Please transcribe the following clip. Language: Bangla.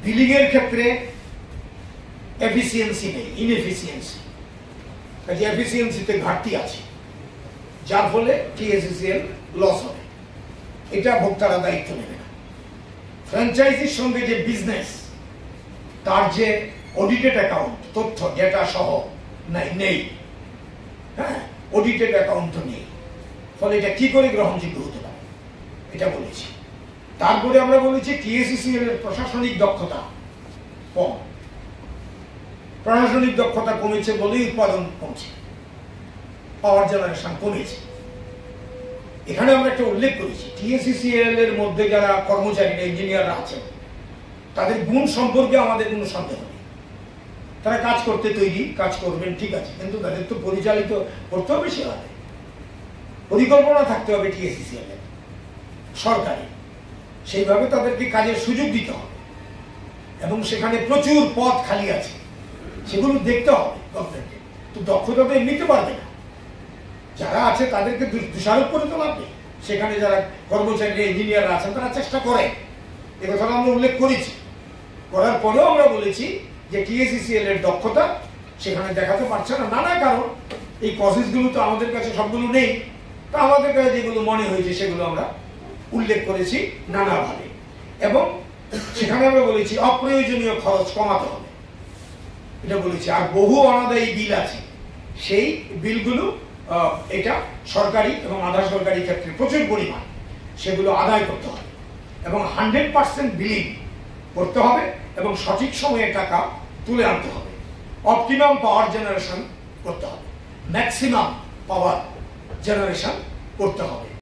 বিলিং এর ক্ষেত্রে এফিসিয়েন্সি নেই, ইনএফিসিয়েন্সি, কাজে এফিসিয়েন্সিতে ঘাটতি আছে, যার ফলে টিএসসিসিএল লস হবে। এটা ভোক্তারা দায়িত্ব নেবে না। ফ্র্যাঞ্চাইজির সঙ্গে যে বিজনেস, তার যে অডিটেড অ্যাকাউন্ট, তথ্য ডেটা সহ নেই, হ্যাঁ, অডিটেড অ্যাকাউন্ট নেই, ফলে এটা কি করে গ্রহণযোগ্য হতে পারে, এটা বলেছি। তারপরে আমরা বলেছি টিএসসিসিএল এর প্রশাসনিক দক্ষতা কম। প্রশাসনিক দক্ষতা কমেছে বলেই উৎপাদন কমছে, পাওয়ার জেনারেশন কমেছে। এখানে আমরা একটা উল্লেখ করেছি, টিএসসিসিএল এর মধ্যে যারা কর্মচারীরা, ইঞ্জিনিয়াররা আছেন, তাদের গুণ সম্পর্কে আমাদের কোনো সন্দেহ নেই। তারা কাজ করতে তৈরি, কাজ করবেন, ঠিক আছে, কিন্তু তাদের তো পরিচালিত করতে হবে, সেভাবে পরিকল্পনা থাকতে হবে টিএসসিসিএল এর, সরকারি, সেইভাবে তাদেরকে কাজের সুযোগ দিতে হবে। এবং সেখানে প্রচুর পদ খালি আছে, সেগুলো দেখতে হবে গভর্নমেন্টকে। তো দক্ষতা তো এমনিতে পারবে না, যারা আছে তাদেরকে দোষারোপ করে তো লাভ নেই। সেখানে যারা কর্মচারী, ইঞ্জিনিয়াররা আছেন, তারা চেষ্টা করে, এ কথাটা আমরা উল্লেখ করেছি। করার পরেও আমরা বলেছি যে টিএসসিসিএল এর দক্ষতা সেখানে দেখাতে পারছে না, নানা কারণ। এই প্রসেসগুলো তো আমাদের কাছে সবগুলো নেই, তা আমাদের কাছে যেগুলো মনে হয়েছে সেগুলো আমরা উল্লেখ করেছি নানাভাবে। এবং সেখানে আমরা বলেছি অপ্রয়োজনীয় খরচ কমাতে হবে, এটা বলেছি। আর বহু অনাদায়ী বিল আছে, সেই বিলগুলো এটা সরকারি এবং আধা সরকারি ক্ষেত্রে প্রচুর পরিমাণ, সেগুলো আদায় করতে হবে এবং 100% বিলিং করতে হবে এবং সঠিক সময়ে টাকা তুলে আনতে হবে। অপটিমাম পাওয়ার জেনারেশন করতে হবে, ম্যাক্সিমাম পাওয়ার জেনারেশন করতে হবে।